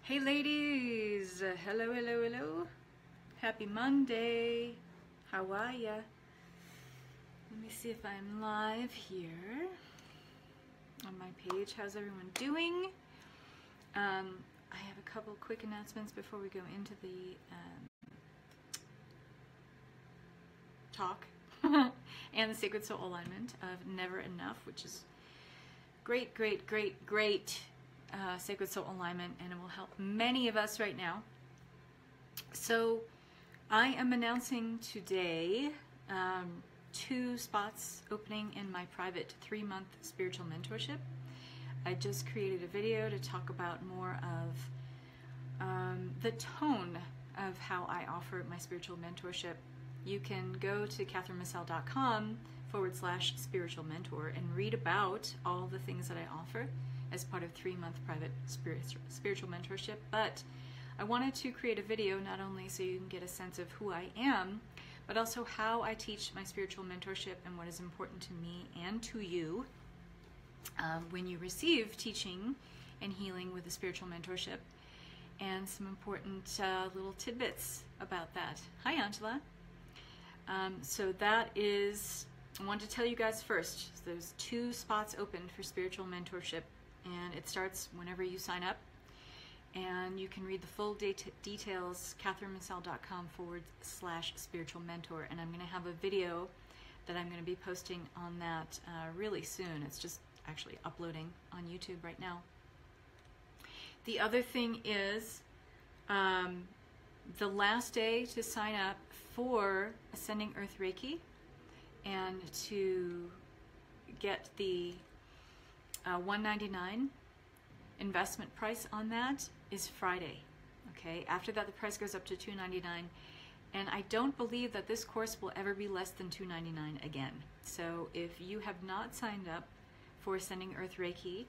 Hey ladies, hello, hello, hello. Happy Monday. How are ya? Let me see if I'm live here on my page. How's everyone doing? I have a couple quick announcements before we go into the talk and the Sacred Soul Alignment of Never Enough, which is great Sacred Soul Alignment, and it will help many of us right now. So I am announcing today 2 spots opening in my private 3-month spiritual mentorship. I just created a video to talk about more of the tone of how I offer my spiritual mentorship. You can go to kathrynmissel.com/spiritual mentor and read about all the things that I offer as part of 3-month private spiritual mentorship. But I wanted to create a video not only so you can get a sense of who I am, but also how I teach my spiritual mentorship and what is important to me and to you when you receive teaching and healing with a spiritual mentorship, and some important little tidbits about that. Hi, Angela. So that is, I want to tell you guys first, there's 2 spots open for spiritual mentorship, and it starts whenever you sign up. And you can read the full details, kathrynmissel.com/spiritual mentor. And I'm going to have a video that I'm going to be posting on that really soon. It's just actually uploading on YouTube right now. The other thing is the last day to sign up for Ascending Earth Reiki and to get the $199 investment price on that is Friday. Okay, after that the price goes up to $299, and I don't believe that this course will ever be less than $299 again. So if you have not signed up for Ascending Earth Reiki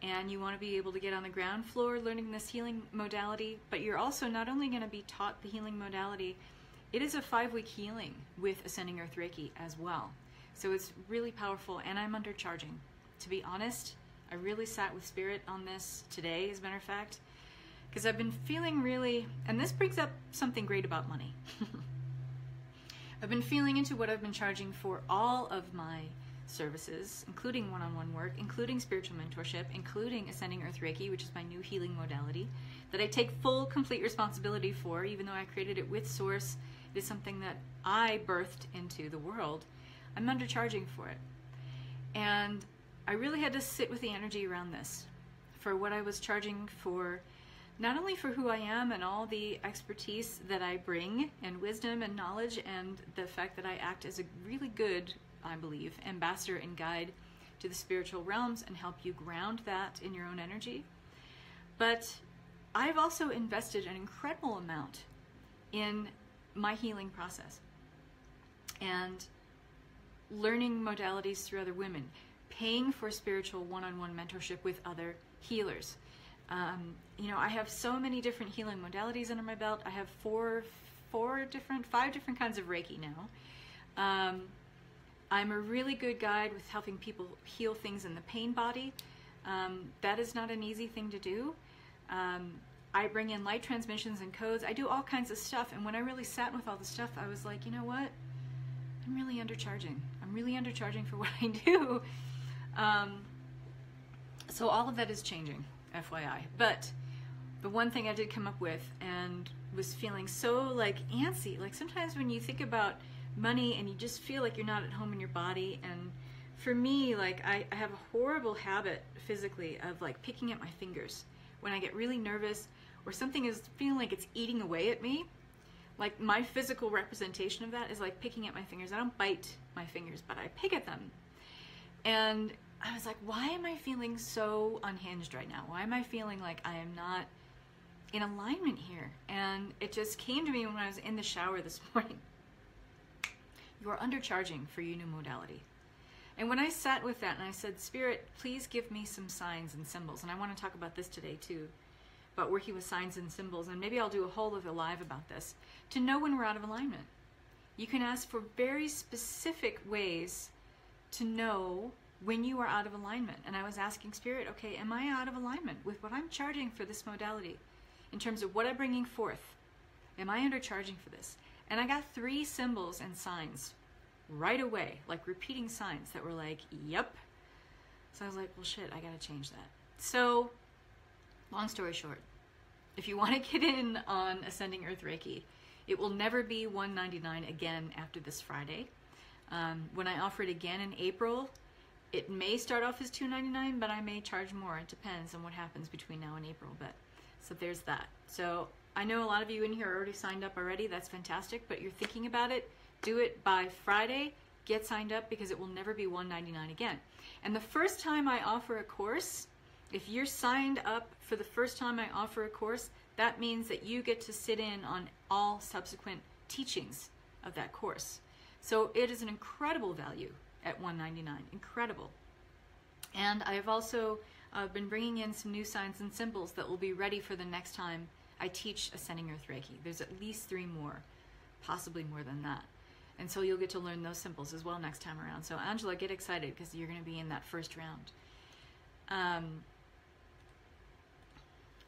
and you want to be able to get on the ground floor learning this healing modality, but you're also not only going to be taught the healing modality, it is a 5-week healing with Ascending Earth Reiki as well. So it's really powerful, and I'm undercharging. To be honest, I really sat with Spirit on this today, as a matter of fact, because I've been feeling really, and this brings up something great about money. I've been feeling into what I've been charging for all of my services, including one-on-one work, including spiritual mentorship, including Ascending Earth Reiki, which is my new healing modality that I take full, complete responsibility for, even though I created it with Source. It is something that I birthed into the world. I'm undercharging for it. And I really had to sit with the energy around this for what I was charging for, not only for who I am and all the expertise that I bring and wisdom and knowledge and the fact that I act as a really good, I believe, ambassador and guide to the spiritual realms and help you ground that in your own energy, but I've also invested an incredible amount in my healing process and learning modalities through other women, paying for spiritual one-on-one mentorship with other healers. You know, I have so many different healing modalities under my belt. I have 5 different kinds of Reiki now. I'm a really good guide with helping people heal things in the pain body. That is not an easy thing to do. I bring in light transmissions and codes. I do all kinds of stuff, and when I really sat with all the stuff, I was like, you know what? I'm really undercharging. I'm really undercharging for what I do. So all of that is changing, FYI. But the one thing I did come up with and was feeling so like antsy, like sometimes when you think about money and you just feel like you're not at home in your body, and for me, like I have a horrible habit physically of like picking at my fingers when I get really nervous or something is feeling like it's eating away at me. Like my physical representation of that is like picking at my fingers. I don't bite my fingers, but I pick at them. And I was like, why am I feeling so unhinged right now? Why am I feeling like I am not in alignment here? And it just came to me when I was in the shower this morning. You are undercharging for your new modality. And when I sat with that and I said, Spirit, please give me some signs and symbols. And I want to talk about this today too, about working with signs and symbols. And maybe I'll do a whole other live about this, to know when we're out of alignment. You can ask for very specific ways to know when you are out of alignment. And I was asking Spirit, okay, am I out of alignment with what I'm charging for this modality? in terms of what I'm bringing forth. Am I undercharging for this? And I got 3 symbols and signs right away, like repeating signs that were like, yep. So I was like, well, shit, I gotta change that. So, long story short, if you want to get in on Ascending Earth Reiki, it will never be $199 again after this Friday. When I offer it again in April, it may start off as $299, but I may charge more. It depends on what happens between now and April. But so there's that. So I know a lot of you in here are already signed up already. That's fantastic. But you're thinking about it. Do it by Friday. Get signed up because it will never be $199 again. And the first time I offer a course, if you're signed up for the first time I offer a course, that means that you get to sit in on all subsequent teachings of that course. So it is an incredible value at $199, incredible. And I've also been bringing in some new signs and symbols that will be ready for the next time I teach Ascending Earth Reiki. There's at least 3 more, possibly more than that. And so you'll get to learn those symbols as well next time around. So Angela, get excited because you're going to be in that first round.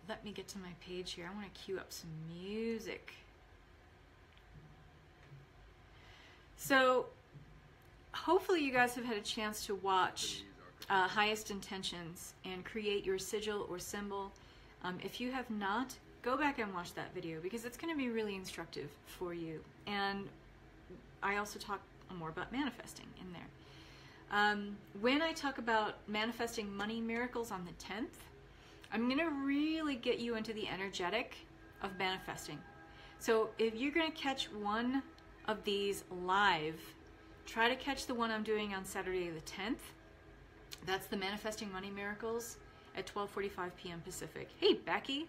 Let me get to my page here. I want to cue up some music. So hopefully you guys have had a chance to watch Highest Intentions and create your sigil or symbol. If you have not, go back and watch that video because it's going to be really instructive for you. And I also talk more about manifesting in there. When I talk about manifesting money miracles on the 10th, I'm going to really get you into the energetic of manifesting. So if you're going to catch one of these live, try to catch the one I'm doing on Saturday the 10th. That's the Manifesting Money Miracles at 12:45 p.m. Pacific. Hey, Becky.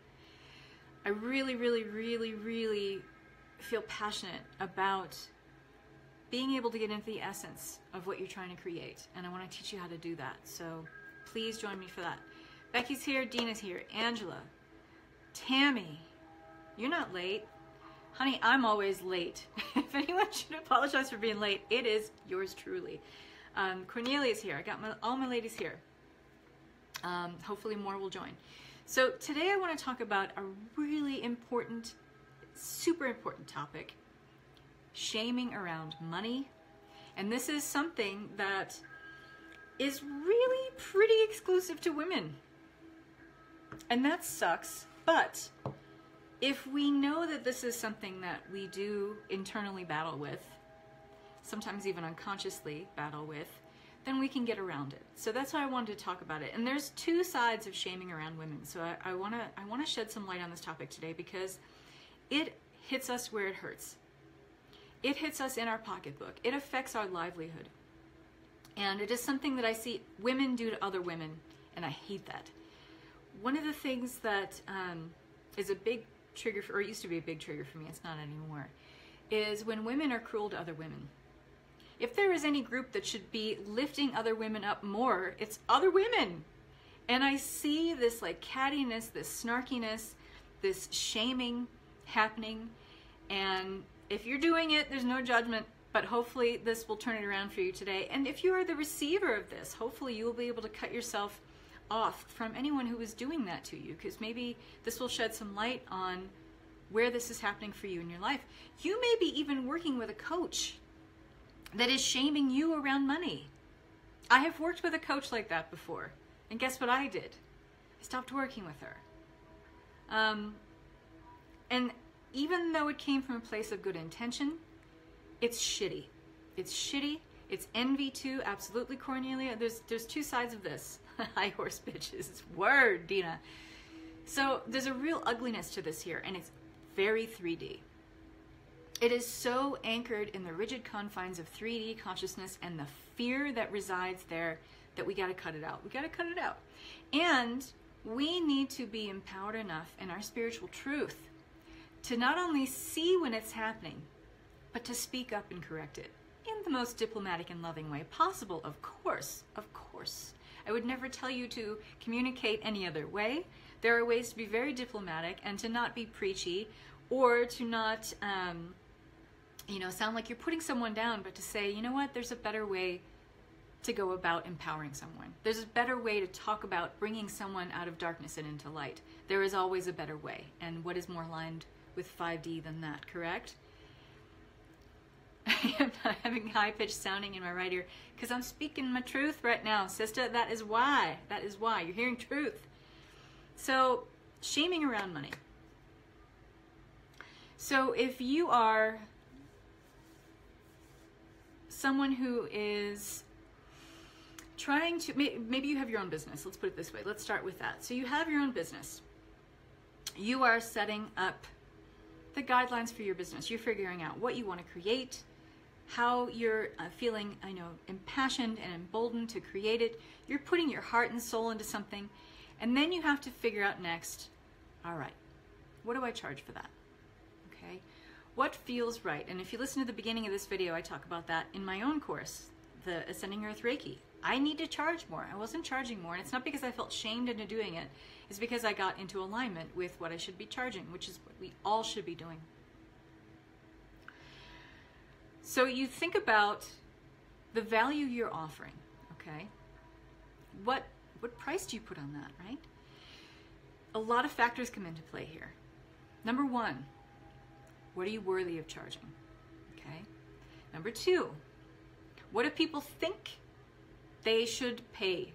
I really, really, really, really feel passionate about being able to get into the essence of what you're trying to create. And I want to teach you how to do that. So please join me for that. Becky's here, Dina's here, Angela, Tammy, you're not late. Honey, I'm always late. If anyone should apologize for being late, it is yours truly. Cornelia's here. I got all my ladies here. Hopefully more will join. So today I want to talk about a really important, super important topic, shaming around money. And this is something that is really pretty exclusive to women. And that sucks, but if we know that this is something that we do internally battle with, sometimes even unconsciously battle with, then we can get around it. So that's why I wanted to talk about it. And there's 2 sides of shaming around women. So I want to shed some light on this topic today because it hits us where it hurts. It hits us in our pocketbook. It affects our livelihood. And it is something that I see women do to other women, and I hate that. One of the things that is a big trigger, or it used to be a big trigger for me, it's not anymore, is when women are cruel to other women. If there is any group that should be lifting other women up more, it's other women. And I see this like cattiness, this snarkiness, this shaming happening. And if you're doing it, there's no judgment, but hopefully this will turn it around for you today. And if you are the receiver of this, hopefully you will be able to cut yourself off from anyone who is doing that to you, because maybe this will shed some light on where this is happening for you in your life. You may be even working with a coach that is shaming you around money. I have worked with a coach like that before, and guess what I did? I stopped working with her. And even though it came from a place of good intention, it's shitty. It's shitty. It's envy too, absolutely, Cornelia. There's 2 sides of this. High horse bitches. Word, Dina. So there's a real ugliness to this here, and it's very 3D. It is so anchored in the rigid confines of 3D consciousness and the fear that resides there that we got to cut it out. We got to cut it out. And we need to be empowered enough in our spiritual truth to not only see when it's happening, but to speak up and correct it in the most diplomatic and loving way possible, of course, of course. I would never tell you to communicate any other way. There are ways to be very diplomatic and to not be preachy, or to not, sound like you're putting someone down, but to say, you know what, there's a better way to go about empowering someone. There's a better way to talk about bringing someone out of darkness and into light. There is always a better way. And what is more aligned with 5D than that, correct? I'm not having high-pitched sounding in my right ear because I'm speaking my truth right now, sister. That is why. That is why. You're hearing truth. So, shaming around money. So if you are someone who is trying to, maybe you have your own business. Let's put it this way. Let's start with that. So you have your own business. You are setting up the guidelines for your business. You're figuring out what you want to create, how you're feeling, impassioned and emboldened to create it. You're putting your heart and soul into something. And then you have to figure out next, all right, what do I charge for that? Okay, what feels right? And if you listen to the beginning of this video, I talk about that in my own course, the Ascending Earth Reiki. I need to charge more. I wasn't charging more, and it's not because I felt shamed into doing it. It's because I got into alignment with what I should be charging, which is what we all should be doing. So you think about the value you're offering, okay? What price do you put on that, right? A lot of factors come into play here. Number one, what are you worthy of charging? Okay. Number two, what do people think they should pay?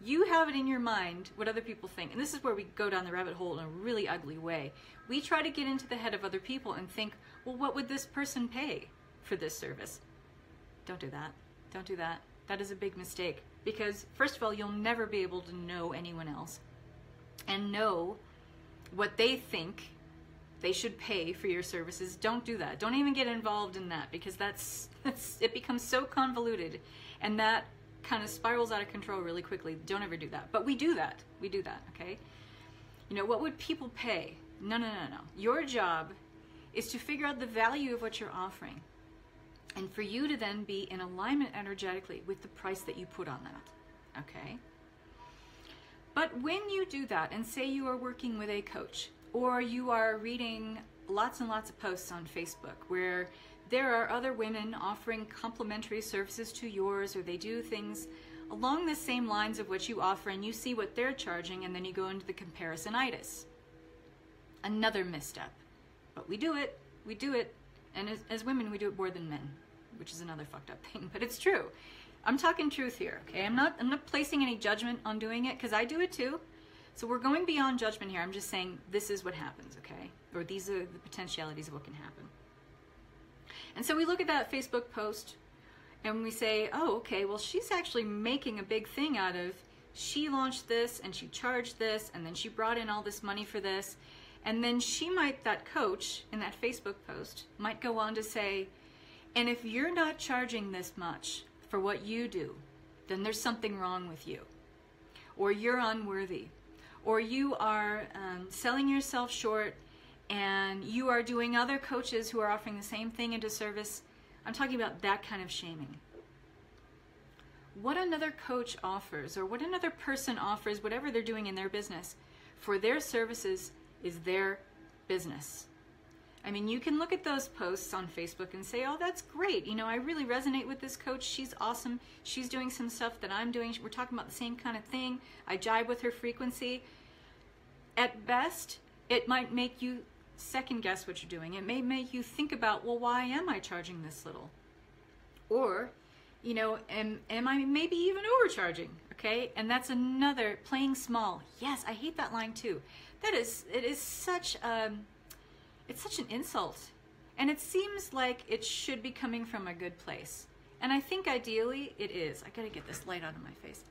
You have it in your mind what other people think. And this is where we go down the rabbit hole in a really ugly way. We try to get into the head of other people and think, well, what would this person pay for this service? Don't do that. Don't do that. That is a big mistake. Because first of all, you'll never be able to know anyone else and know what they think they should pay for your services. Don't do that. Don't even get involved in that, because it becomes so convoluted, and that kind of spirals out of control really quickly. Don't ever do that. But we do that. We do that, okay? What would people pay? No. Your job is to figure out the value of what you're offering, and for you to then be in alignment energetically with the price that you put on that, okay? But when you do that, and say you are working with a coach, or you are reading lots and lots of posts on Facebook where there are other women offering complimentary services to yours, or they do things along the same lines of what you offer, and you see what they're charging, and then you go into the comparisonitis. Another misstep. But we do it. We do it. And as women, we do it more than men, which is another fucked up thing, but it's true. I'm talking truth here, okay? I'm not placing any judgment on doing it, because I do it too. So we're going beyond judgment here. I'm just saying this is what happens, okay? Or these are the potentialities of what can happen. And so we look at that Facebook post and we say, oh, okay, well, she's actually making a big thing out of, she launched this and she charged this and then she brought in all this money for this. And then that coach in that Facebook post might go on to say, and if you're not charging this much for what you do, then there's something wrong with you. Or you're unworthy. Or you are selling yourself short, and you are doing other coaches who are offering the same thing into service. I'm talking about that kind of shaming. What another coach offers, or what another person offers, whatever they're doing in their business, for their services is their business. I mean, you can look at those posts on Facebook and say, oh, that's great. I really resonate with this coach. She's awesome. She's doing some stuff that I'm doing. We're talking about the same kind of thing. I jive with her frequency. At best, it might make you second guess what you're doing. It may make you think about, well, why am I charging this little? Or, am I maybe even overcharging? Okay, and that's another playing small. Yes, I hate that line too. It is such it's such an insult, and it seems like it should be coming from a good place. And I think ideally it is. I gotta get this light out of my face.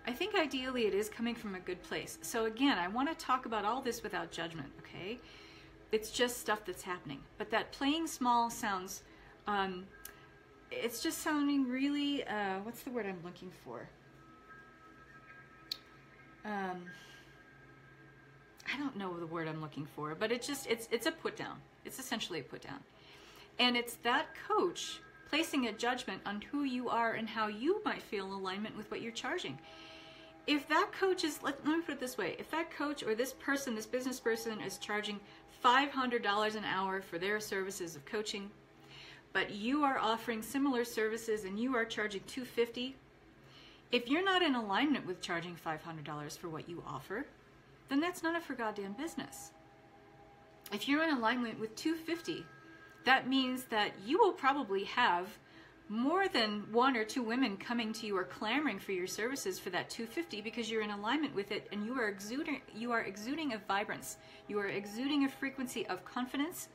I think ideally it is coming from a good place. So again, I want to talk about all this without judgment, okay? It's just stuff that's happening. But that playing small sounds, it's just sounding really, what's the word I'm looking for? I don't know the word I'm looking for, but it's a put down. It's essentially a put down. And it's that coach placing a judgment on who you are and how you might feel in alignment with what you're charging. If that coach is, let me put it this way, if that coach or this person, this business person is charging $500 an hour for their services of coaching, but you are offering similar services and you are charging $250, If you're not in alignment with charging $500 for what you offer, then that's none of her goddamn business. If you're in alignment with $250, that means that you will probably have more than 1 or 2 women coming to you or clamoring for your services for that $250 because you're in alignment with it, and you are exuding a vibrance. You are exuding a frequency of confidence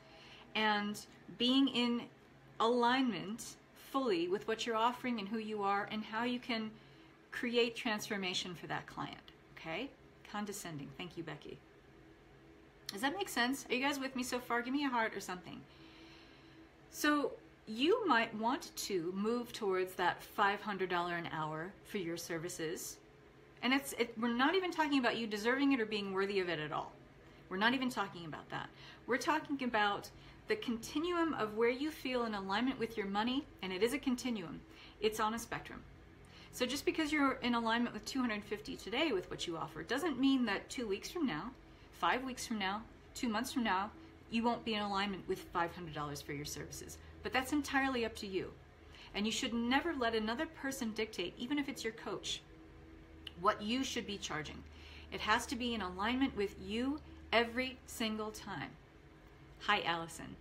and being in alignment fully with what you're offering and who you are and how you can create transformation for that client. Okay? Condescending. Thank you, Becky. Does that make sense? Are you guys with me so far? Give me a heart or something. So you might want to move towards that $500 an hour for your services. And we're not even talking about you deserving it or being worthy of it at all. We're not even talking about that. We're talking about the continuum of where you feel in alignment with your money, and it is a continuum. It's on a spectrum. So just because you're in alignment with $250 today with what you offer doesn't mean that 2 weeks from now, 5 weeks from now, 2 months from now, you won't be in alignment with $500 for your services. But that's entirely up to you. And you should never let another person dictate, even if it's your coach, what you should be charging. It has to be in alignment with you every single time. Hi, Allison.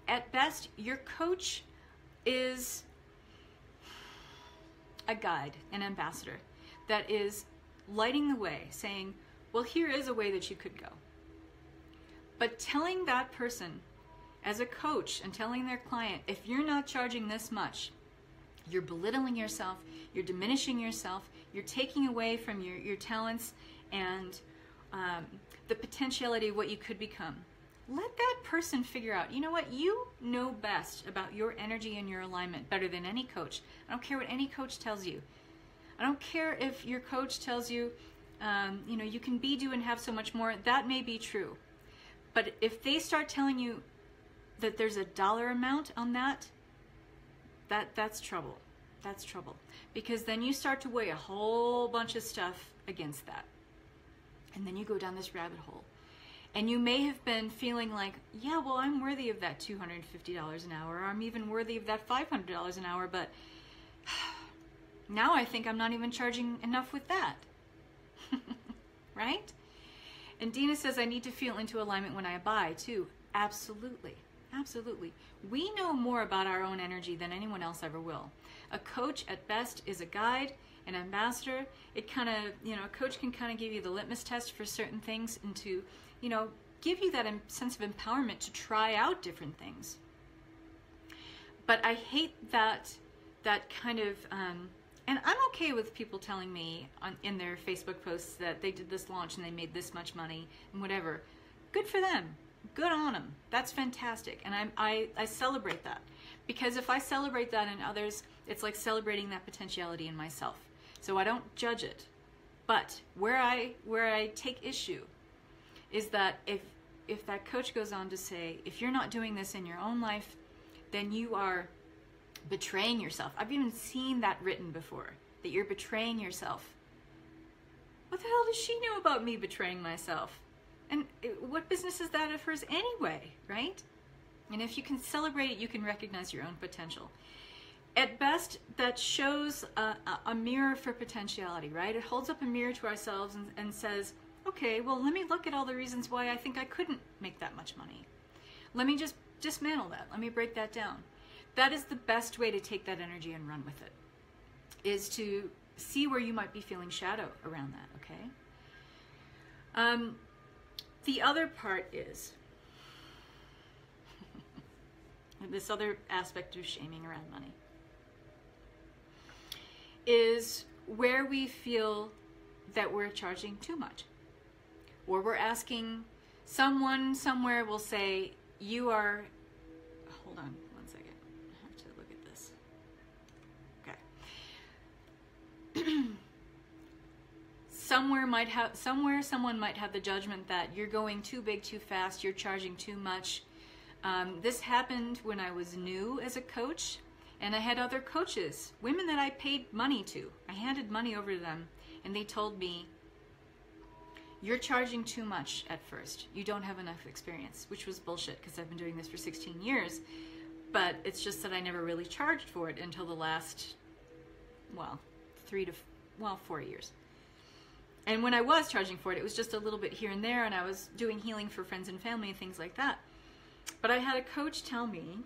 At best, your coach is a guide, an ambassador, that is lighting the way, saying, well, here is a way that you could go. But telling that person as a coach and telling their client, if you're not charging this much, you're belittling yourself, you're diminishing yourself, you're taking away from your talents and the potentiality of what you could become. Let that person figure out, you know what, you know best about your energy and your alignment better than any coach. I don't care what any coach tells you. I don't care if your coach tells you, you can be, do, and have so much more. That may be true. But if they start telling you that there's a dollar amount on that's trouble. That's trouble. Because then you start to weigh a whole bunch of stuff against that. And then you go down this rabbit hole. And you may have been feeling like, yeah, well, I'm worthy of that $250 an hour, or I'm even worthy of that $500 an hour, but now I think I'm not even charging enough with that. Right? And Dina says, I need to feel into alignment when I buy, too. Absolutely. Absolutely. We know more about our own energy than anyone else ever will. A coach, at best, is a guide, an ambassador. It kind of, a coach can kind of give you the litmus test for certain things and to, give you that sense of empowerment to try out different things. But I hate that kind of, and I'm okay with people telling me in their Facebook posts that they did this launch and they made this much money and whatever. Good for them. Good on them. That's fantastic. And I celebrate that. Because if I celebrate that in others, it's like celebrating that potentiality in myself. So I don't judge it. But where I take issue is that if that coach goes on to say, if you're not doing this in your own life, then you are betraying yourself. I've even seen that written before, that you're betraying yourself. What the hell does she know about me betraying myself? And what business is that of hers anyway, right? And if you can celebrate it, you can recognize your own potential. At best, that shows a mirror for potentiality, right? It holds up a mirror to ourselves and says, okay, well, let me look at all the reasons why I think I couldn't make that much money. Let me just dismantle that. Let me break that down. That is the best way to take that energy and run with it, is to see where you might be feeling shadow around that, okay? The other part is this other aspect of shaming around money is where we feel that we're charging too much, or we're asking someone somewhere will say, you are, hold on one second, I have to look at this. Okay. Somewhere someone might have the judgment that you're going too big too fast, you're charging too much. This happened when I was new as a coach, and I had other coaches, women that I paid money to. I handed money over to them, and they told me, you're charging too much at first. You don't have enough experience, which was bullshit because I've been doing this for 16 years. But it's just that I never really charged for it until the last, well, well, 4 years. And when I was charging for it, it was just a little bit here and there, and I was doing healing for friends and family and things like that. But I had a coach tell me,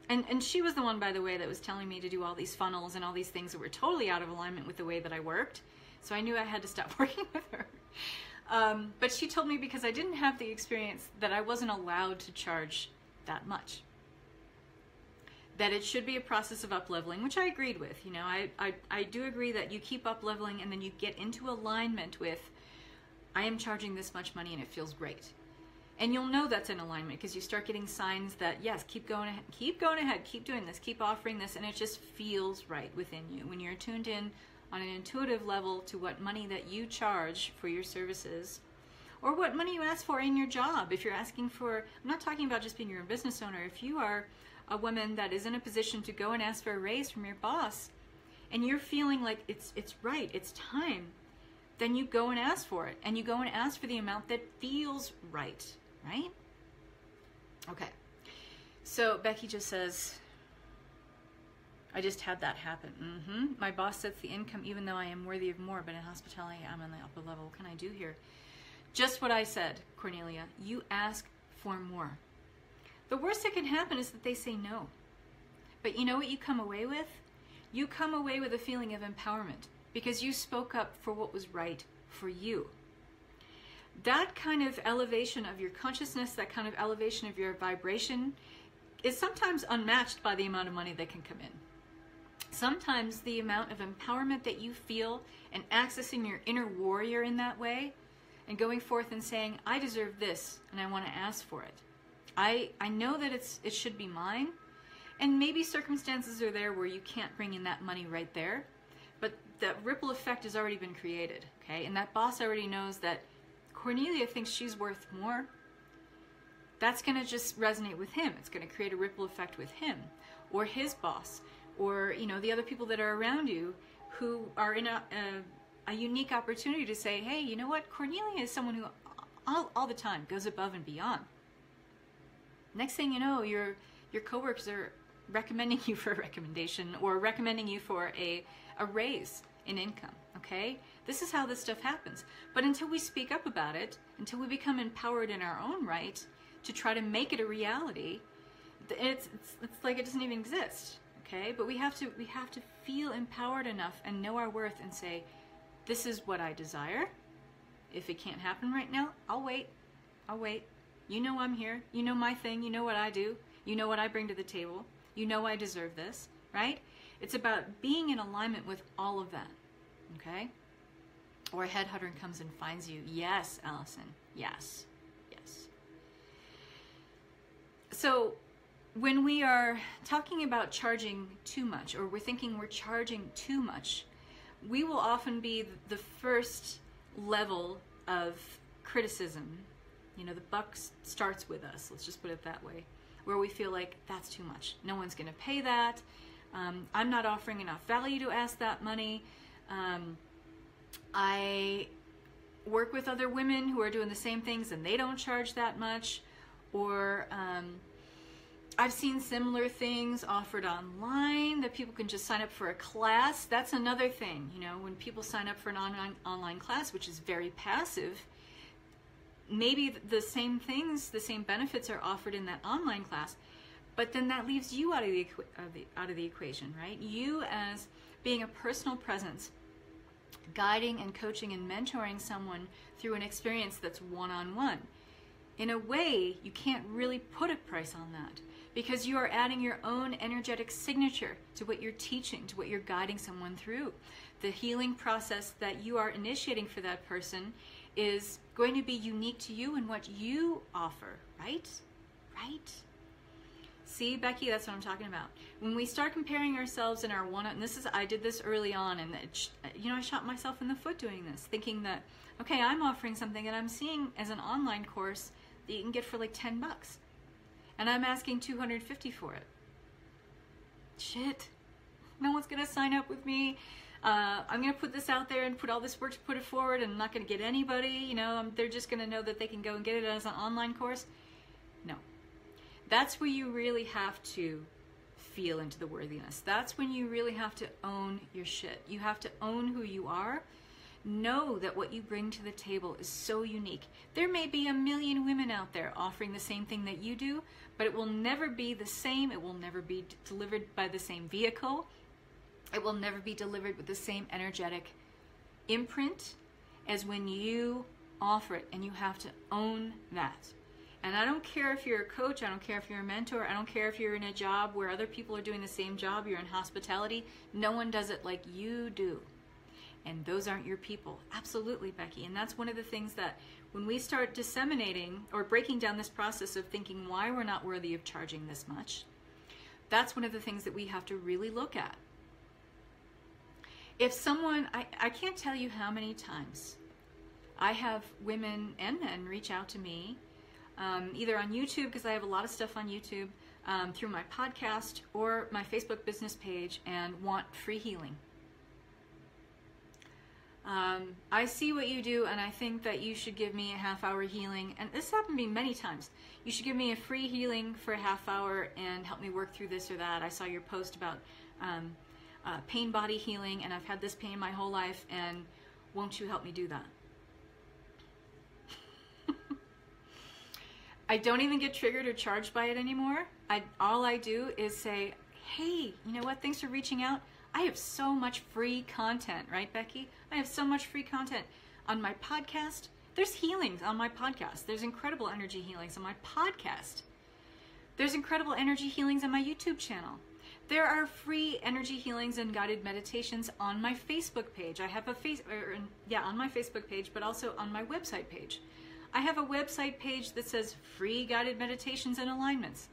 and she was the one, by the way, that was telling me to do all these funnels and all these things that were totally out of alignment with the way that I worked. So I knew I had to stop working with her. But she told me, because I didn't have the experience, that I wasn't allowed to charge that much. That it should be a process of up-leveling, which I agreed with. You know, I do agree that you keep up-leveling and then you get into alignment with, I am charging this much money and it feels great. And you'll know that's in alignment because you start getting signs that, yes, keep going ahead, keep doing this, keep offering this, and it just feels right within you. When you're tuned in on an intuitive level to what money that you charge for your services, or what money you ask for in your job. If you're asking for, I'm not talking about just being your business owner. If you are a woman that is in a position to go and ask for a raise from your boss, and you're feeling like it's right, it's time, then you go and ask for it, and you go and ask for the amount that feels right, right? Okay. So Becky just says, I just had that happen. My boss sets the income even though I am worthy of more, but in hospitality I'm on the upper level. What can I do here? Just what I said, Cornelia. You ask for more. The worst that can happen is that they say no. But you know what you come away with? You come away with a feeling of empowerment because you spoke up for what was right for you. That kind of elevation of your consciousness, that kind of elevation of your vibration is sometimes unmatched by the amount of money that can come in. Sometimes the amount of empowerment that you feel and accessing your inner warrior in that way and going forth and saying, I deserve this and I want to ask for it. I know that it should be mine, and maybe circumstances are there where you can't bring in that money right there, but that ripple effect has already been created, okay? And that boss already knows that Cornelia thinks she's worth more. That's going to just resonate with him. It's going to create a ripple effect with him or his boss or, you know, the other people that are around you who are in a unique opportunity to say, hey, you know what? Cornelia is someone who all the time goes above and beyond. Next thing you know, your coworkers are recommending you for a recommendation or recommending you for a raise in income, okay? This is how this stuff happens. But until we speak up about it, until we become empowered in our own right to try to make it a reality, it's like it doesn't even exist, okay? But we have to feel empowered enough and know our worth and say, this is what I desire. If it can't happen right now, I'll wait. You know I'm here. You know my thing. You know what I do. You know what I bring to the table. You know I deserve this, right? It's about being in alignment with all of that, okay? Or a headhunter comes and finds you. Yes, Allison. Yes. So when we are talking about charging too much, or we're thinking we're charging too much, we will often be the first level of criticism. You know, the buck starts with us, let's just put it that way, where we feel like that's too much. No one's going to pay that. I'm not offering enough value to ask that money. I work with other women who are doing the same things and they don't charge that much. Or I've seen similar things offered online that people can just sign up for a class. That's another thing, you know, when people sign up for an online class, which is very passive, maybe the same things, the same benefits are offered in that online class, but then that leaves you out of the equation, right? You as being a personal presence, guiding and coaching and mentoring someone through an experience that's one-on-one. In a way, you can't really put a price on that because you are adding your own energetic signature to what you're teaching, to what you're guiding someone through. The healing process that you are initiating for that person is going to be unique to you and what you offer, right? Right? See, Becky, that's what I'm talking about. When we start comparing ourselves in our and I did this early on, and I shot myself in the foot doing this, thinking that, okay, I'm offering something that I'm seeing as an online course that you can get for like $10, and I'm asking $250 for it. Shit, no one's gonna sign up with me. I'm going to put this out there and put all this work to put it forward, and I'm not going to get anybody, you know, they're just going to know that they can go and get it as an online course. No. That's where you really have to feel into the worthiness. That's when you really have to own your shit. You have to own who you are. Know that what you bring to the table is so unique. There may be a million women out there offering the same thing that you do, but it will never be the same. It will never be delivered by the same vehicle. It will never be delivered with the same energetic imprint as when you offer it, and you have to own that. And I don't care if you're a coach, I don't care if you're a mentor, I don't care if you're in a job where other people are doing the same job, you're in hospitality, no one does it like you do. And those aren't your people. Absolutely, Becky. And that's one of the things that when we start disseminating or breaking down this process of thinking why we're not worthy of charging this much, that's one of the things that we have to really look at. If someone, I can't tell you how many times I have women and men reach out to me, either on YouTube, because I have a lot of stuff on YouTube, through my podcast or my Facebook business page, and want free healing. I see what you do, and I think that you should give me a half-hour healing. And this happened to me many times. You should give me a free healing for a half hour and help me work through this or that. I saw your post about pain body healing, and I've had this pain my whole life, and won't you help me do that? I don't even get triggered or charged by it anymore. All I do is say, hey, you know what? Thanks for reaching out. I have so much free content, right, Becky? I have so much free content on my podcast. There's healings on my podcast. There's incredible energy healings on my podcast. There's incredible energy healings on my YouTube channel. There are free energy healings and guided meditations on my Facebook page. I have on my Facebook page, but also on my website page. I have a website page that says free guided meditations and alignments.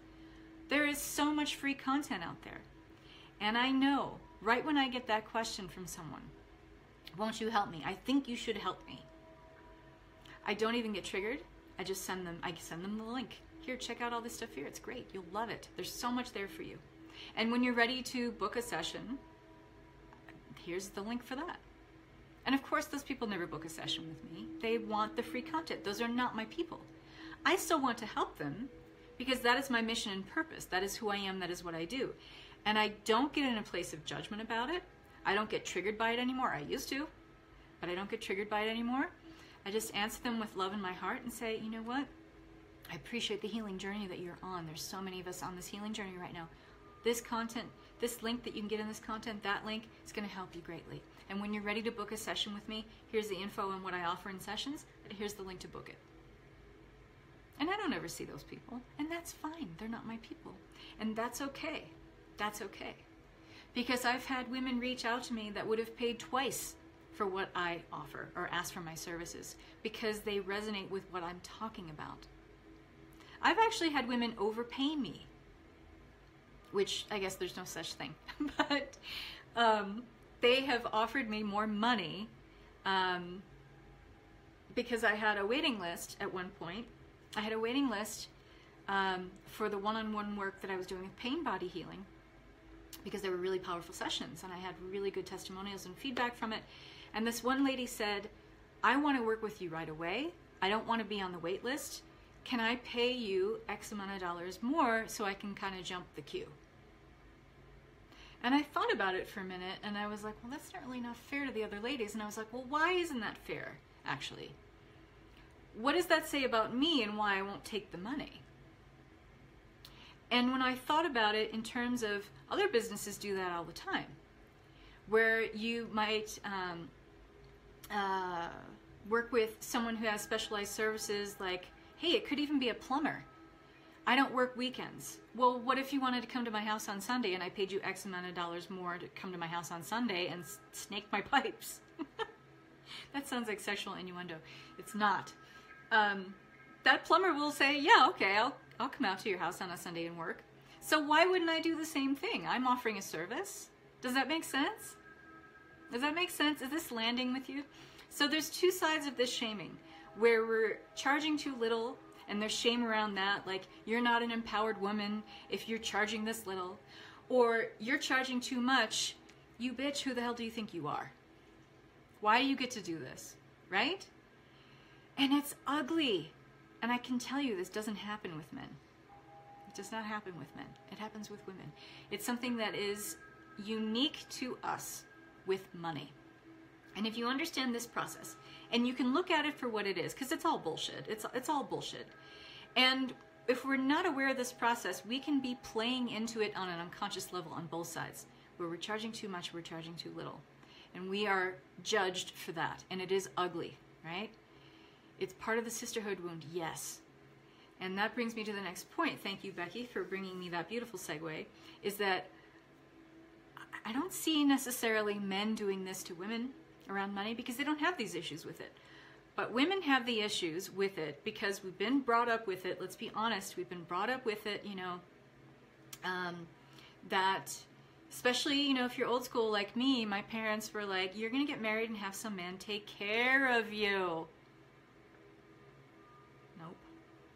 There is so much free content out there. And I know, right when I get that question from someone, won't you help me? I think you should help me. I don't even get triggered. I send them the link. Here, check out all this stuff here. It's great. You'll love it. There's so much there for you. And when you're ready to book a session, here's the link for that. And of course, those people never book a session with me. They want the free content. Those are not my people. I still want to help them because that is my mission and purpose. That is who I am. That is what I do. And I don't get in a place of judgment about it. I don't get triggered by it anymore. I used to, but I don't get triggered by it anymore. I just answer them with love in my heart and say, you know what? I appreciate the healing journey that you're on. There's so many of us on this healing journey right now. This content, this link that you can get in this content, that link is going to help you greatly. And when you're ready to book a session with me, here's the info on what I offer in sessions, and here's the link to book it. And I don't ever see those people, and that's fine. They're not my people. And that's okay. That's okay. Because I've had women reach out to me that would have paid twice for what I offer or ask for my services because they resonate with what I'm talking about. I've actually had women overpay me, which I guess there's no such thing, but they have offered me more money because I had a waiting list at one point. I had a waiting list for the one-on-one work that I was doing with pain body healing because they were really powerful sessions and I had really good testimonials and feedback from it. And this one lady said, I want to work with you right away. I don't want to be on the wait list. Can I pay you X amount of dollars more so I can kind of jump the queue? And I thought about it for a minute and I was like, well, that's not really not fair to the other ladies. And I was like, well, why isn't that fair, actually? What does that say about me and why I won't take the money? And when I thought about it in terms of other businesses do that all the time, where you might work with someone who has specialized services like, hey, it could even be a plumber. I don't work weekends. Well, what if you wanted to come to my house on Sunday and I paid you X amount of dollars more to come to my house on Sunday and snake my pipes? That sounds like sexual innuendo. It's not. That plumber will say, yeah, okay, I'll come out to your house on a Sunday and work. So why wouldn't I do the same thing? I'm offering a service. Does that make sense? Does that make sense? Is this landing with you? So there's two sides of this shaming, where we're charging too little, and there's shame around that, like you're not an empowered woman if you're charging this little, or you're charging too much, you bitch, who the hell do you think you are? Why do you get to do this, right? And it's ugly. And I can tell you this doesn't happen with men. It does not happen with men. It happens with women. It's something that is unique to us with money. And if you understand this process, and you can look at it for what it is, because it's all bullshit. It's all bullshit. And if we're not aware of this process, we can be playing into it on an unconscious level on both sides, where we're charging too much, we're charging too little. And we are judged for that. And it is ugly, right? It's part of the sisterhood wound, yes. And that brings me to the next point. Thank you, Becky, for bringing me that beautiful segue, is that I don't see necessarily men doing this to women around money because they don't have these issues with it. But women have the issues with it because we've been brought up with it. Let's be honest, we've been brought up with it, you know, that especially, you know, if you're old school like me, my parents were like, you're going to get married and have some man take care of you. Nope.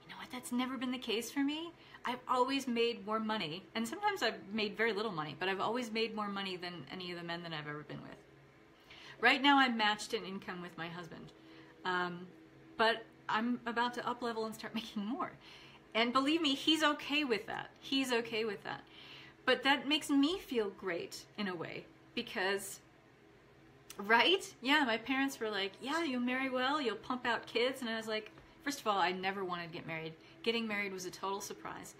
You know what? That's never been the case for me. I've always made more money, and sometimes I've made very little money, but I've always made more money than any of the men that I've ever been with. Right now I'm matched in income with my husband, but I'm about to up level and start making more. And believe me, he's okay with that. He's okay with that. But that makes me feel great in a way because, right? Yeah, my parents were like, yeah, you'll marry well, you'll pump out kids. And I was like, first of all, I never wanted to get married. Getting married was a total surprise.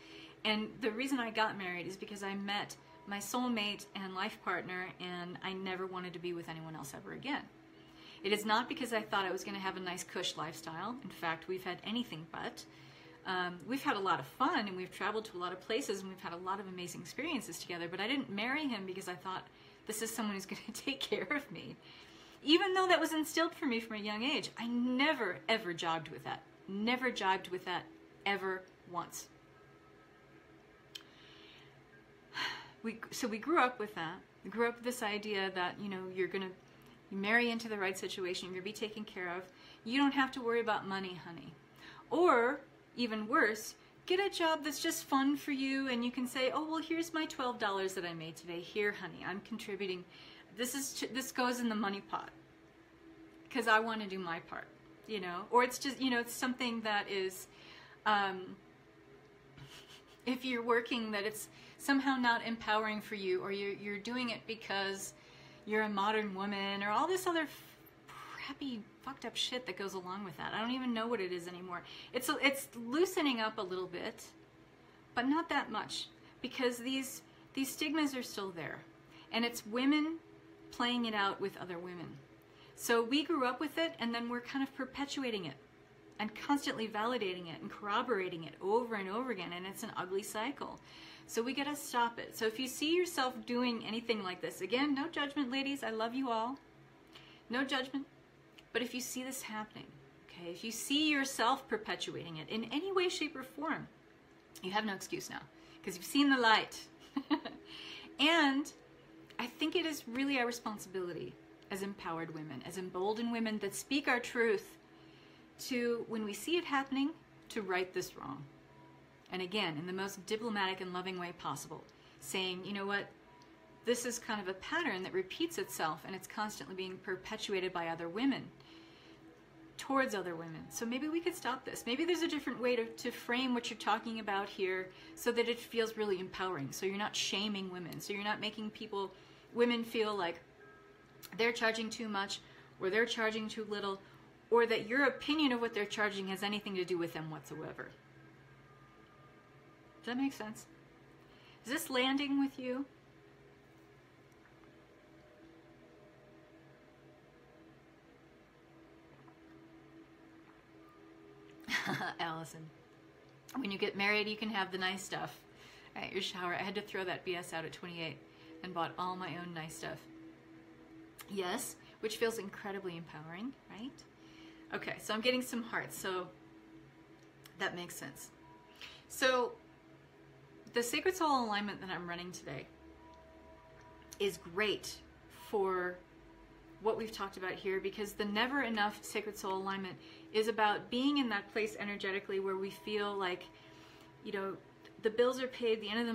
And the reason I got married is because I met my soulmate and life partner, and I never wanted to be with anyone else ever again. It is not because I thought I was going to have a nice cush lifestyle. In fact, we've had anything but. We've had a lot of fun, and we've traveled to a lot of places, and we've had a lot of amazing experiences together, but I didn't marry him because I thought, this is someone who's going to take care of me. Even though that was instilled for me from a young age, I never, ever jogged with that. Never jibed with that, ever once. So we grew up with that. We grew up with this idea that, you know, you're going to marry into the right situation, you're going to be taken care of. You don't have to worry about money, honey. Or, even worse, get a job that's just fun for you, and you can say, oh, well, here's my $12 that I made today. Here, honey, I'm contributing. This goes in the money pot because I want to do my part, you know. Or it's just, you know, it's something that is, if you're working, that it's somehow not empowering for you, or you're doing it because you're a modern woman, or all this other crappy, fucked up shit that goes along with that. I don't even know what it is anymore. It's loosening up a little bit, but not that much, because these stigmas are still there, and it's women playing it out with other women. So we grew up with it, and then we're kind of perpetuating it and constantly validating it and corroborating it over and over again, and it's an ugly cycle. So we gotta stop it. So if you see yourself doing anything like this, again, no judgment, ladies, I love you all. No judgment. But if you see this happening, okay, if you see yourself perpetuating it in any way, shape, or form, you have no excuse now, because you've seen the light. And I think it is really our responsibility as empowered women, as emboldened women that speak our truth, to, when we see it happening, to right this wrong. And again, in the most diplomatic and loving way possible, saying, you know what, this is kind of a pattern that repeats itself, and it's constantly being perpetuated by other women towards other women. So maybe we could stop this. Maybe there's a different way to frame what you're talking about here so that it feels really empowering. So you're not shaming women. So you're not making women feel like they're charging too much, or they're charging too little, or that your opinion of what they're charging has anything to do with them whatsoever. Does that make sense? Is this landing with you? Allison, when you get married, you can have the nice stuff. Right, your shower. I had to throw that BS out at 28 and bought all my own nice stuff. Yes, which feels incredibly empowering, right? Okay, so I'm getting some hearts, so that makes sense. So the Sacred Soul Alignment that I'm running today is great for what we've talked about here, because the Never Enough Sacred Soul Alignment is about being in that place energetically where we feel like, you know, the bills are paid, the end of the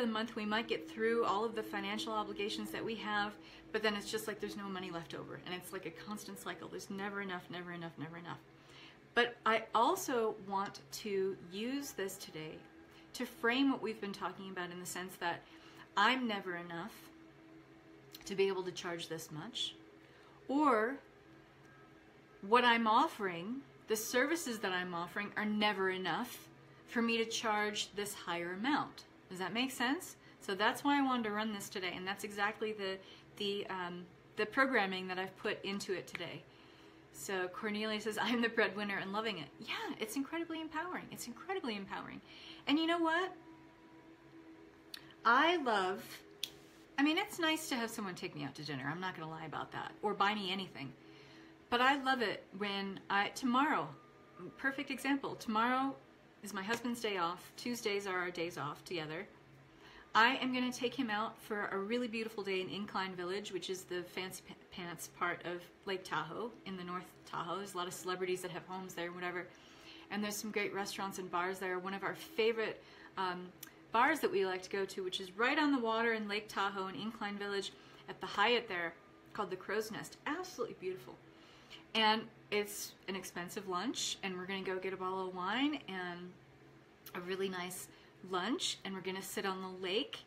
month we might get through all of the financial obligations that we have, but then it's just like there's no money left over, and it's like a constant cycle. There's never enough, never enough, never enough. But I also want to use this today to frame what we've been talking about in the sense that I'm never enough to be able to charge this much, or what I'm offering, the services that I'm offering are never enough for me to charge this higher amount. Does that make sense? So that's why I wanted to run this today, and that's exactly the programming that I've put into it today. So Cornelia says, I'm the breadwinner and loving it. Yeah, it's incredibly empowering. It's incredibly empowering. And you know what? I mean, it's nice to have someone take me out to dinner. I'm not going to lie about that. Or buy me anything. But I love it when tomorrow, perfect example, tomorrow is my husband's day off. Tuesdays are our days off together. I am going to take him out for a really beautiful day in Incline Village, which is the fancy pants part of Lake Tahoe in the North Tahoe. There's a lot of celebrities that have homes there, whatever. And there's some great restaurants and bars there. One of our favorite bars that we like to go to, which is right on the water in Lake Tahoe in Incline Village at the Hyatt there, called the Crow's Nest. Absolutely beautiful. And it's an expensive lunch, and we're going to go get a bottle of wine and a really nice lunch, and we're going to sit on the lake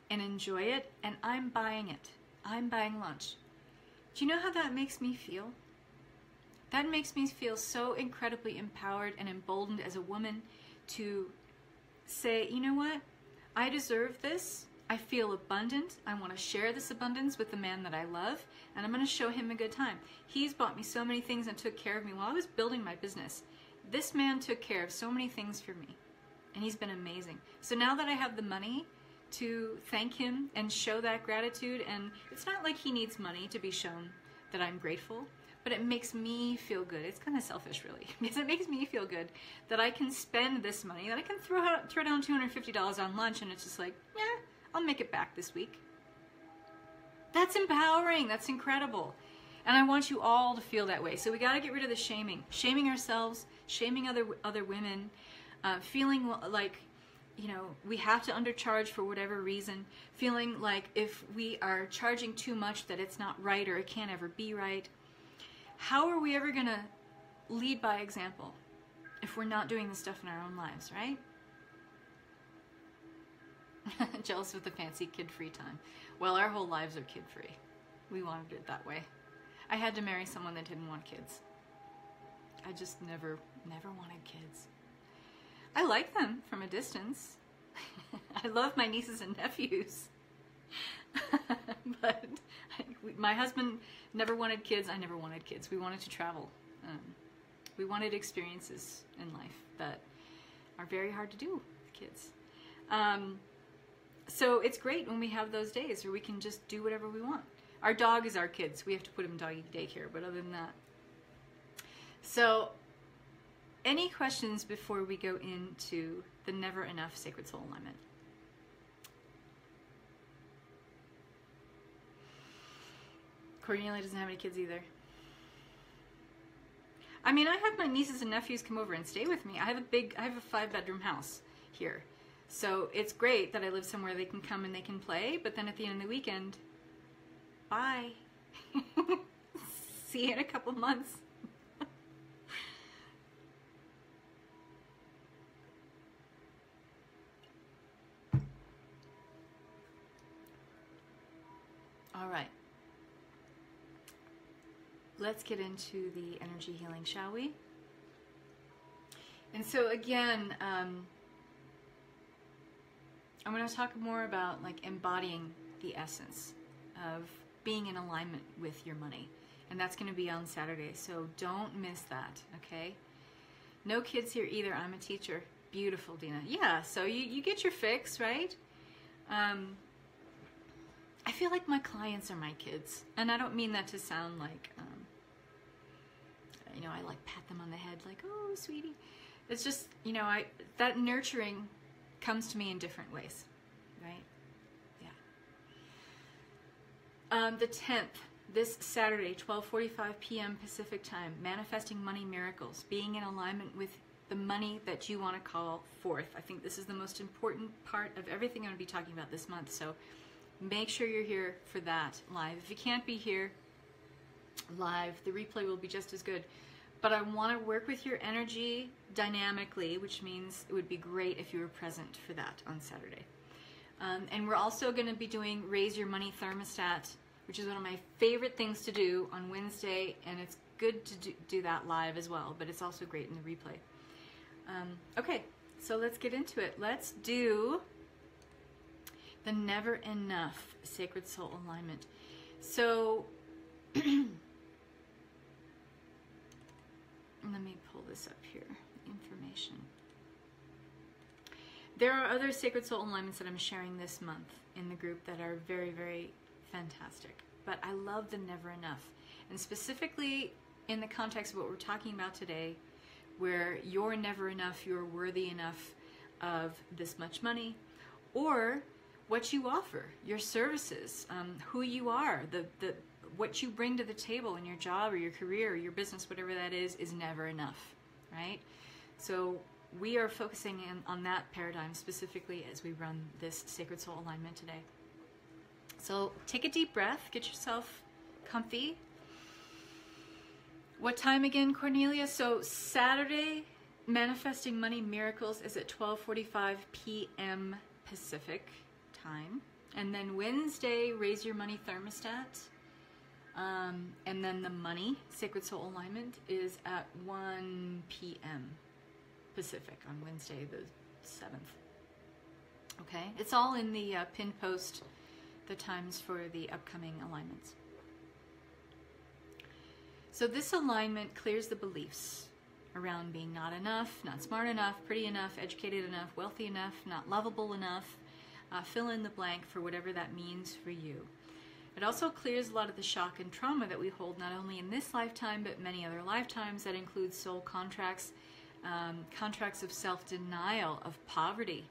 and enjoy it, and I'm buying it. I'm buying lunch. Do you know how that makes me feel? That makes me feel so incredibly empowered and emboldened as a woman to say, you know what? I deserve this. I feel abundant. I want to share this abundance with the man that I love, and I'm going to show him a good time. He's bought me so many things and took care of me while I was building my business. This man took care of so many things for me, and he's been amazing. So now that I have the money to thank him and show that gratitude, and it's not like he needs money to be shown that I'm grateful, but it makes me feel good. It's kind of selfish, really, because it makes me feel good that I can spend this money, that I can throw down $250 on lunch, and it's just like, yeah, I'll make it back this week. That's empowering. That's incredible. And I want you all to feel that way. So we got to get rid of the shaming ourselves, shaming other women, feeling like, you know, we have to undercharge for whatever reason, feeling like if we are charging too much that it's not right or it can't ever be right. How are we ever going to lead by example if we're not doing this stuff in our own lives, right? Jealous of the fancy kid-free time. Well, our whole lives are kid-free. We wanted it that way. I had to marry someone that didn't want kids. I just never wanted kids. I like them from a distance. I love my nieces and nephews. But my husband never wanted kids. I never wanted kids. We wanted to travel. We wanted experiences in life that are very hard to do with kids. So it's great when we have those days where we can just do whatever we want. Our dog is our kids. We have to put him in doggy daycare, but other than that. So any questions before we go into the Never Enough Sacred Soul Alignment? Cornelia doesn't have any kids either. I mean, I have my nieces and nephews come over and stay with me. I have a 5-bedroom house here. So it's great that I live somewhere they can come and they can play, but then at the end of the weekend, bye. See you in a couple months. All right. Let's get into the energy healing, shall we? And so again, I'm going to talk more about like embodying the essence of being in alignment with your money. And that's going to be on Saturday, so don't miss that, okay? No kids here either. I'm a teacher. Beautiful, Dina. Yeah, so you get your fix, right? I feel like my clients are my kids. And I don't mean that to sound like, you know, I like pat them on the head like, oh, sweetie. It's just, you know, that nurturing comes to me in different ways, right? Yeah. The 10th, this Saturday, 12:45 p.m. Pacific time, Manifesting Money Miracles, being in alignment with the money that you want to call forth. I think this is the most important part of everything I'm going to be talking about this month, so make sure you're here for that live. If you can't be here live, the replay will be just as good. but I want to work with your energy dynamically, which means it would be great if you were present for that on Saturday. And we're also going to be doing Raise Your Money Thermostat, which is one of my favorite things to do on Wednesday, and it's good to do that live as well, but it's also great in the replay. Okay, so let's get into it. Let's do the Never Enough Sacred Soul Alignment. So let me pull this up here, information. There are other Sacred Soul Alignments that I'm sharing this month in the group that are very, very fantastic. But I love the Never Enough. And specifically in the context of what we're talking about today, where you're never enough, you're worthy enough of this much money, or what you offer, your services, who you are, what you bring to the table in your job or your career or your business, whatever that is never enough, right? So we are focusing on that paradigm specifically as we run this Sacred Soul Alignment today. So take a deep breath, get yourself comfy. What time again, Cornelia? So Saturday, Manifesting Money Miracles is at 12:45 p.m. Pacific time. And then Wednesday, Raise Your Money Thermostat. And then the Money Sacred Soul Alignment is at 1 p.m. Pacific on Wednesday the 7th. Okay? It's all in the pinned post, the times for the upcoming alignments. So this alignment clears the beliefs around being not enough, not smart enough, pretty enough, educated enough, wealthy enough, not lovable enough. Fill in the blank for whatever that means for you. It also clears a lot of the shock and trauma that we hold not only in this lifetime but many other lifetimes. That includes soul contracts, contracts of self-denial, of poverty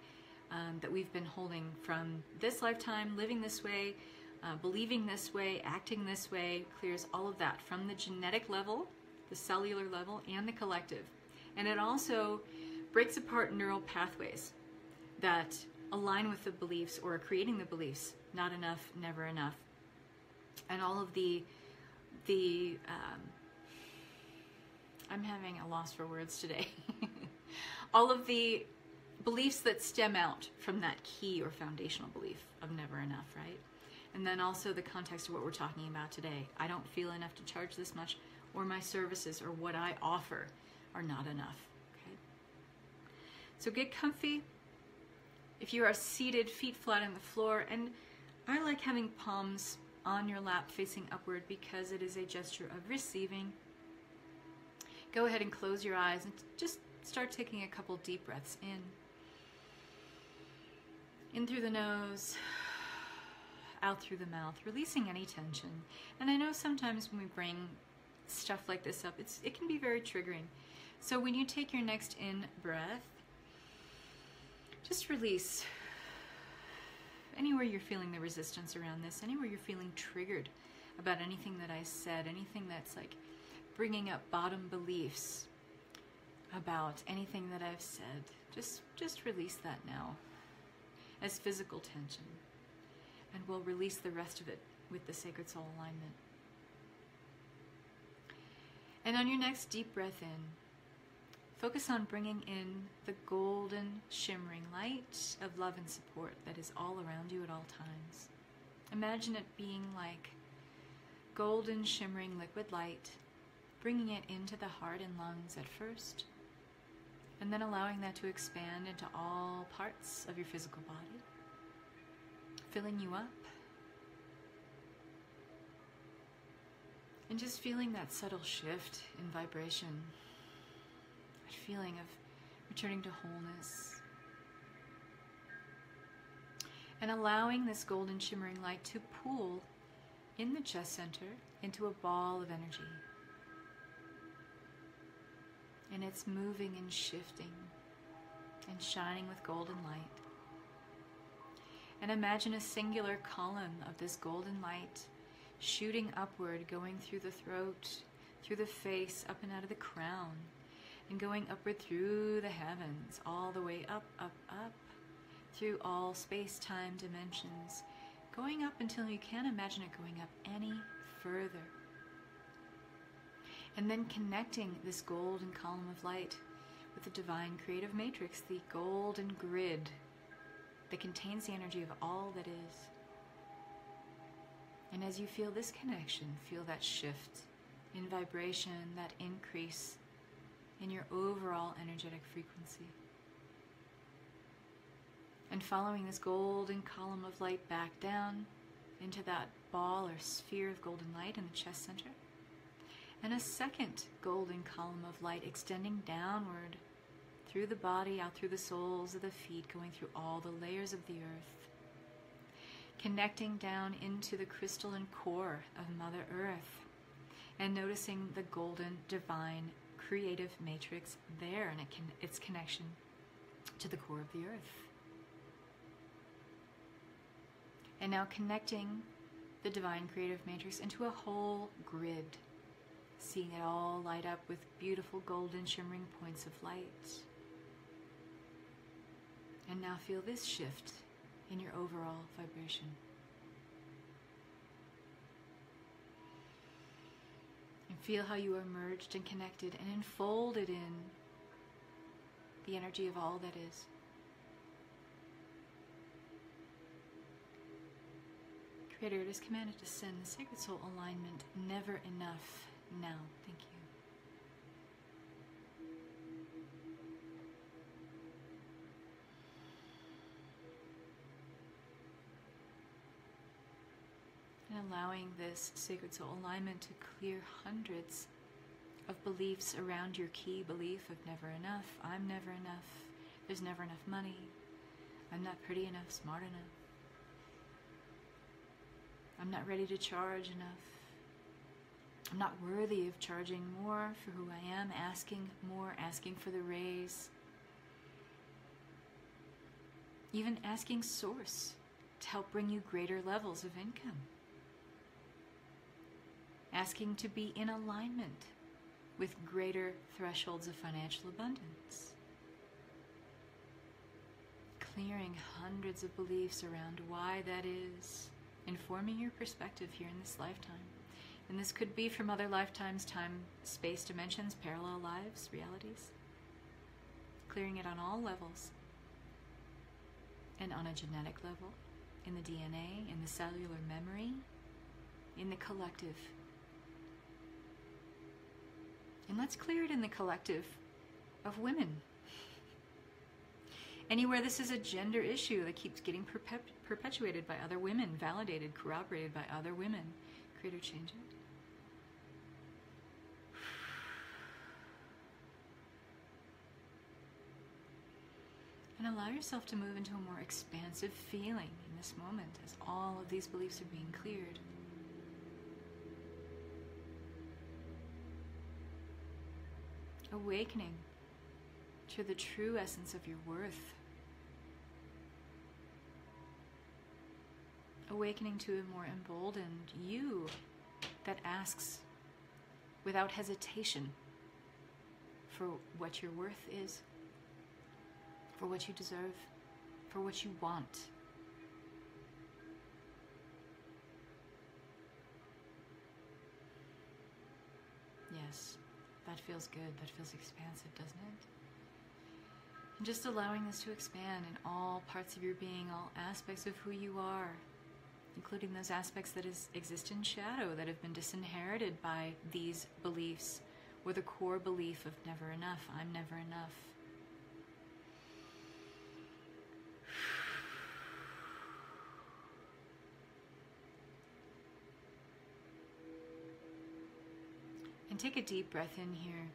that we've been holding from this lifetime, living this way, believing this way, acting this way. Clears all of that from the genetic level, the cellular level, and the collective. And it also breaks apart neural pathways that align with the beliefs or are creating the beliefs, not enough, never enough. And all of the I'm having a loss for words today. All of the beliefs that stem out from that key or foundational belief of never enough, right? And then also the context of what we're talking about today. I don't feel enough to charge this much, or my services or what I offer are not enough, okay? So get comfy. If you are seated, feet flat on the floor, and I like having palms on your lap facing upward because it is a gesture of receiving. Go ahead and close your eyes and just start taking a couple deep breaths in through the nose, out through the mouth, releasing any tension. And I know sometimes when we bring stuff like this up, it can be very triggering. So when you take your next in breath, just release anywhere you're feeling the resistance around this, anywhere you're feeling triggered about anything that I said, anything that's like bringing up bottom beliefs about anything that I've said. Just release that now as physical tension, and we'll release the rest of it with the Sacred Soul Alignment. And on your next deep breath in, focus on bringing in the golden, shimmering light of love and support that is all around you at all times. Imagine it being like golden, shimmering liquid light, bringing it into the heart and lungs at first, and then allowing that to expand into all parts of your physical body, filling you up, and just feeling that subtle shift in vibration, that feeling of returning to wholeness, and allowing this golden shimmering light to pool in the chest center into a ball of energy. And it's moving and shifting and shining with golden light. And imagine a singular column of this golden light shooting upward, going through the throat, through the face, up and out of the crown, and going upward through the heavens, all the way up, up, up, through all space-time dimensions, going up until you can't imagine it going up any further. And then connecting this golden column of light with the divine creative matrix, the golden grid that contains the energy of all that is. And as you feel this connection, feel that shift in vibration, that increase in your overall energetic frequency. And following this golden column of light back down into that ball or sphere of golden light in the chest center. And a second golden column of light extending downward through the body, out through the soles of the feet, going through all the layers of the earth, connecting down into the crystalline core of Mother Earth, and noticing the golden divine creative matrix there and its connection to the core of the earth. And now connecting the divine creative matrix into a whole grid, seeing it all light up with beautiful golden shimmering points of light. And now feel this shift in your overall vibration. And feel how you are merged and connected and enfolded in the energy of all that is. Creator, it is commanded to send the Sacred Soul alignment never enough now. Thank you. And allowing this Sacred Soul alignment to clear hundreds of beliefs around your key belief of never enough. I'm never enough. There's never enough money. I'm not pretty enough, smart enough. I'm not ready to charge enough. I'm not worthy of charging more for who I am, asking more, asking for the raise. Even asking Source to help bring you greater levels of income. Asking to be in alignment with greater thresholds of financial abundance. Clearing hundreds of beliefs around why that is. Informing your perspective here in this lifetime. And this could be from other lifetimes, time, space, dimensions, parallel lives, realities. Clearing it on all levels. And on a genetic level, in the DNA, in the cellular memory, in the collective. And let's clear it in the collective of women. Anywhere this is a gender issue that keeps getting perpetuated by other women, validated, corroborated by other women, Creator, change it. And allow yourself to move into a more expansive feeling in this moment as all of these beliefs are being cleared. Awakening to the true essence of your worth. Awakening to a more emboldened you that asks without hesitation for what your worth is, for what you deserve, for what you want. Yes, that feels good. That feels expansive, doesn't it? And just allowing this to expand in all parts of your being, all aspects of who you are, including those aspects that exist in shadow, that have been disinherited by these beliefs, or the core belief of never enough, I'm never enough. And take a deep breath in here.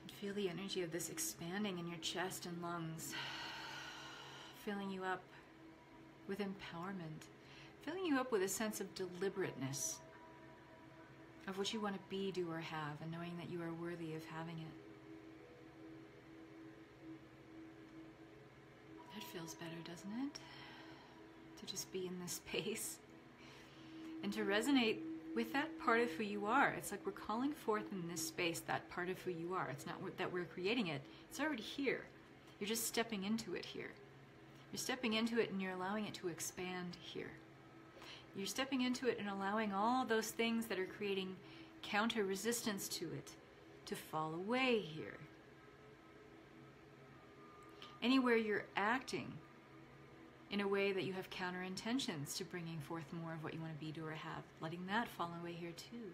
And feel the energy of this expanding in your chest and lungs, filling you up with empowerment, filling you up with a sense of deliberateness of what you want to be, do, or have, and knowing that you are worthy of having it. That feels better, doesn't it? To just be in this space and to resonate with that part of who you are. It's like we're calling forth in this space that part of who you are. It's not that we're creating it. It's already here. You're just stepping into it here. You're stepping into it and you're allowing it to expand here. You're stepping into it and allowing all those things that are creating counter resistance to it to fall away here. Anywhere you're acting in a way that you have counter intentions to bringing forth more of what you want to be, do, or have, letting that fall away here too.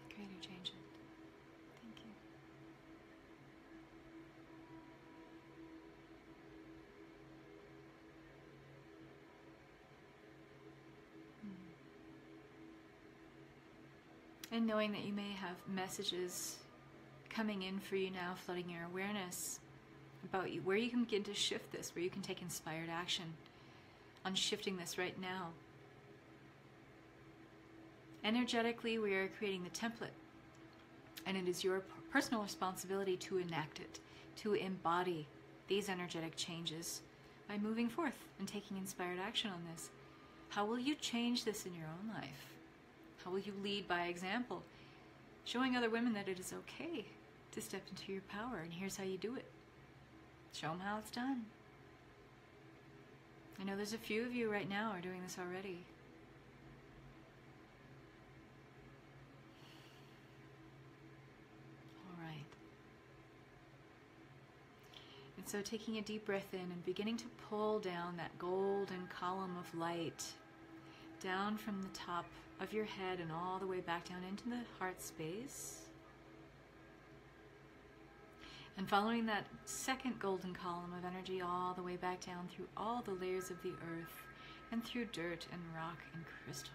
Creator, change it. Thank you. And knowing that you may have messages coming in for you now, flooding your awareness about you, where you can begin to shift this, where you can take inspired action on shifting this right now. Energetically, we are creating the template, and it is your personal responsibility to enact it, to embody these energetic changes by moving forth and taking inspired action on this. How will you change this in your own life? How will you lead by example, showing other women that it is okay to step into your power, and here's how you do it. Show them how it's done. I know there's a few of you right now are doing this already. All right. And so taking a deep breath in and beginning to pull down that golden column of light down from the top of your head and all the way back down into the heart space. And following that second golden column of energy all the way back down through all the layers of the earth and through dirt and rock and crystal.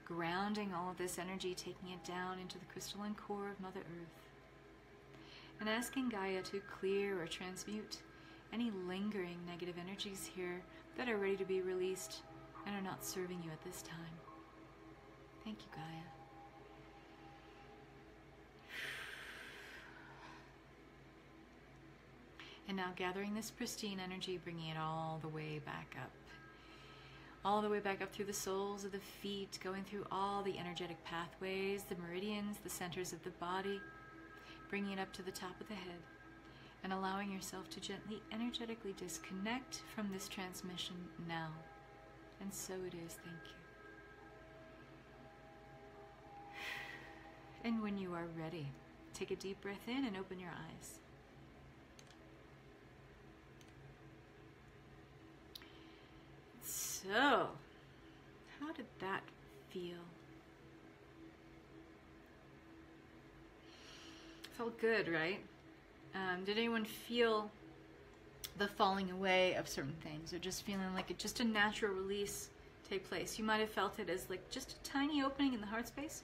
Grounding all of this energy, taking it down into the crystalline core of Mother Earth. And asking Gaia to clear or transmute any lingering negative energies here that are ready to be released and are not serving you at this time. Thank you, Gaia. And now gathering this pristine energy, bringing it all the way back up. All the way back up through the soles of the feet, going through all the energetic pathways, the meridians, the centers of the body, bringing it up to the top of the head, and allowing yourself to gently, energetically disconnect from this transmission now. And so it is, thank you. And when you are ready, take a deep breath in and open your eyes. So, how did that feel? Felt good, right? Did anyone feel the falling away of certain things, or just feeling like just a natural release take place? You might have felt it as like just a tiny opening in the heart space.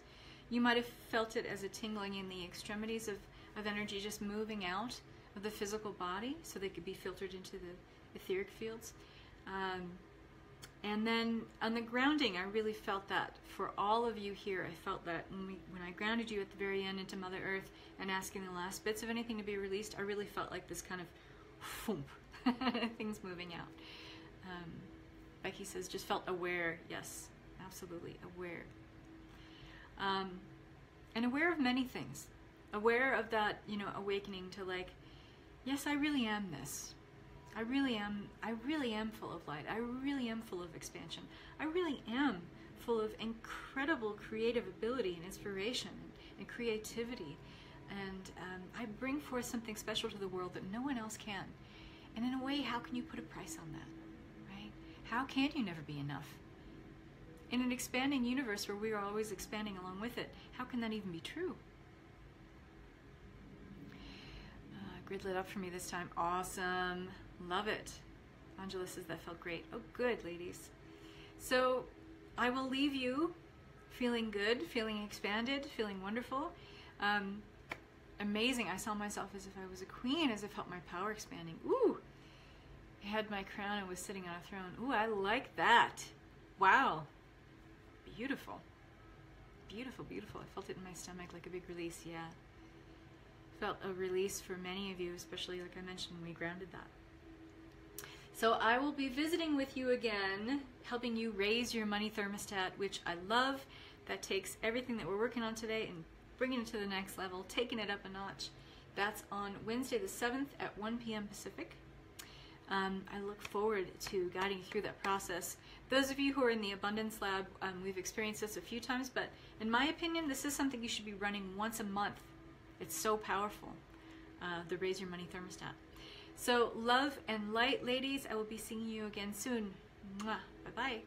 You might have felt it as a tingling in the extremities of energy just moving out of the physical body so they could be filtered into the etheric fields. And then on the grounding, I really felt that for all of you here. I felt that when I grounded you at the very end into Mother Earth and asking the last bits of anything to be released, I really felt like this kind of thump, things moving out. Becky says, just felt aware. Yes, absolutely aware. And aware of many things. Aware of that, awakening to like, yes, I really am this. I really am full of light. I really am full of expansion. I really am full of incredible creative ability and inspiration and creativity. And I bring forth something special to the world that no one else can. And in a way, how can you put a price on that, right? How can you never be enough? In an expanding universe where we are always expanding along with it, how can that even be true? Grid lit up for me this time. Awesome. Love it. Angela says that felt great. Oh, good, ladies. So I will leave you feeling good, feeling expanded, feeling wonderful. Amazing. I saw myself as if I was a queen, as I felt my power expanding. Ooh. I had my crown and was sitting on a throne. Ooh, I like that. Wow. Beautiful. Beautiful, beautiful. I felt it in my stomach like a big release. Yeah. Felt a release for many of you, especially like I mentioned when we grounded that. So I will be visiting with you again, helping you raise your money thermostat, which I love. That takes everything that we're working on today and bringing it to the next level, taking it up a notch. That's on Wednesday the 7th at 1 p.m. Pacific. I look forward to guiding you through that process. Those of you who are in the Abundance Lab, we've experienced this a few times, but in my opinion, this is something you should be running once a month. It's so powerful, the Raise Your Money Thermostat. So love and light, ladies. I will be seeing you again soon. Mwah. Bye-bye.